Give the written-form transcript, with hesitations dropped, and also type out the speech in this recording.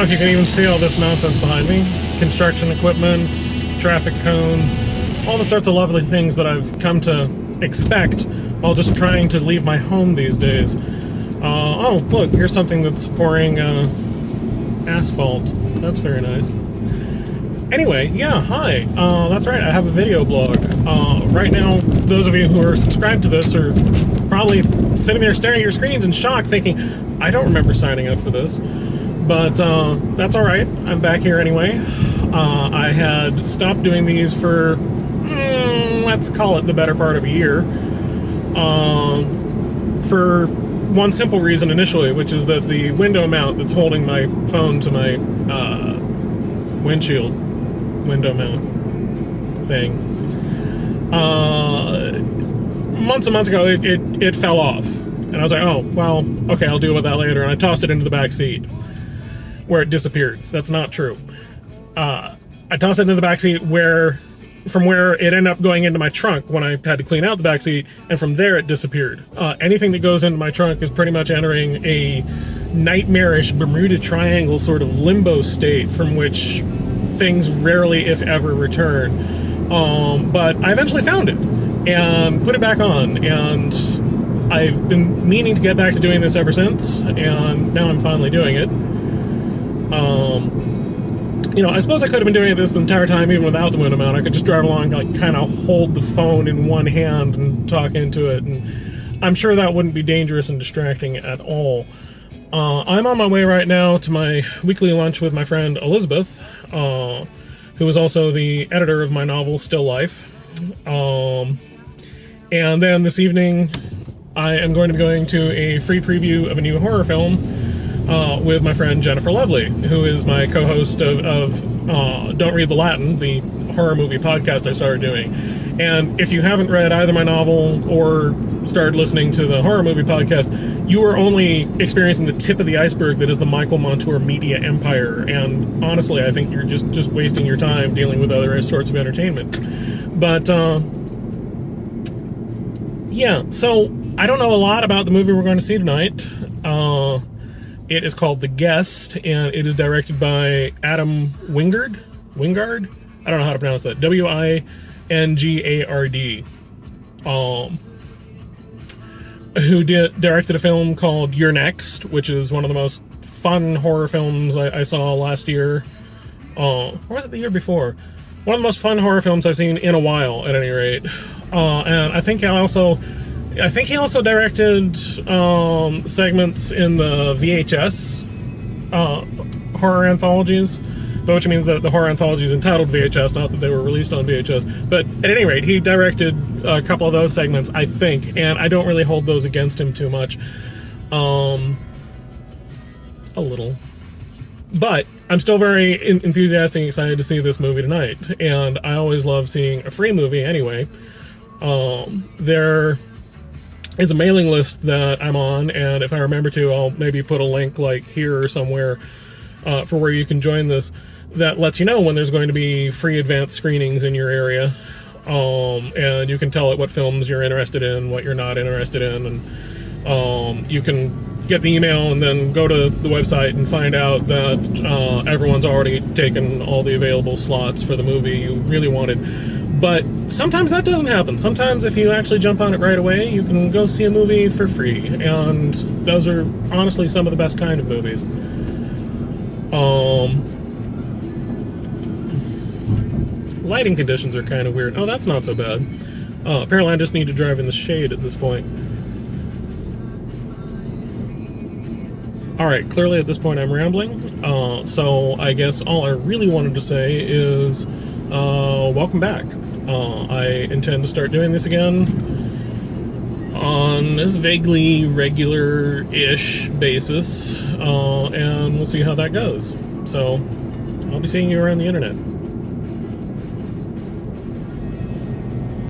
if you can even see all this nonsense behind me. Construction equipment, traffic cones, all the sorts of lovely things that I've come to expect while just trying to leave my home these days. Oh, look, here's something that's pouring asphalt. That's very nice. Anyway, yeah, hi. That's right, I have a video blog. Right now, those of you who are subscribed to this are probably sitting there staring at your screens in shock thinking, I don't remember signing up for this. But that's alright, I'm back here anyway. I had stopped doing these for, let's call it the better part of a year. For one simple reason initially, which is that the window mount that's holding my phone to my windshield window mount thing, months and months ago it fell off, and I was like, oh well, okay, I'll deal with that later, and I tossed it into the back seat where it disappeared. That's not true. I tossed it into the back seat from where it ended up going into my trunk when I had to clean out the back seat, and from there it disappeared. Anything that goes into my trunk is pretty much entering a nightmarish Bermuda Triangle sort of limbo state from which things rarely, if ever, return. But I eventually found it and put it back on, and I've been meaning to get back to doing this ever since, and now I'm finally doing it. You know, I suppose I could have been doing this the entire time even without the window mount. I could just drive along, like, kind of hold the phone in one hand and talk into it, and I'm sure that wouldn't be dangerous and distracting at all. I'm on my way right now to my weekly lunch with my friend Elizabeth, who is also the editor of my novel, Still Life. And then this evening, I am going to be going to a free preview of a new horror film with my friend Jennifer Lovely, who is my co-host of Don't Read the Latin, the horror movie podcast I started doing. And if you haven't read either my novel or started listening to the horror movie podcast, you are only experiencing the tip of the iceberg that is the Michael Montour media empire. And honestly, I think you're just wasting your time dealing with other sorts of entertainment. But yeah, so I don't know a lot about the movie we're going to see tonight. It is called The Guest, and it is directed by Adam Wingard? Wingard? I don't know how to pronounce that. Wingard. Who directed a film called You're Next, which is one of the most fun horror films I saw last year. Or was it the year before? One of the most fun horror films I've seen in a while, at any rate. And I think he also directed segments in the VHS horror anthologies, which means that the horror anthology is entitled VHS, not that they were released on VHS. But at any rate, he directed a couple of those segments, I think, and I don't really hold those against him too much. A little. But I'm still very enthusiastic and excited to see this movie tonight, and I always love seeing a free movie anyway. There is a mailing list that I'm on, and if I remember to, I'll maybe put a link like here or somewhere for where you can join this, that lets you know when there's going to be free advanced screenings in your area, and you can tell it what films you're interested in, what you're not interested in, and you can get the email and then go to the website and find out that everyone's already taken all the available slots for the movie you really wanted. But sometimes that doesn't happen. Sometimes if you actually jump on it right away, you can go see a movie for free. And those are honestly some of the best kind of movies. Lighting conditions are kind of weird. Oh, that's not so bad. Apparently I just need to drive in the shade at this point. Alright, clearly at this point I'm rambling. So I guess all I really wanted to say is welcome back. I intend to start doing this again on a vaguely regular-ish basis, and we'll see how that goes. So, I'll be seeing you around the internet.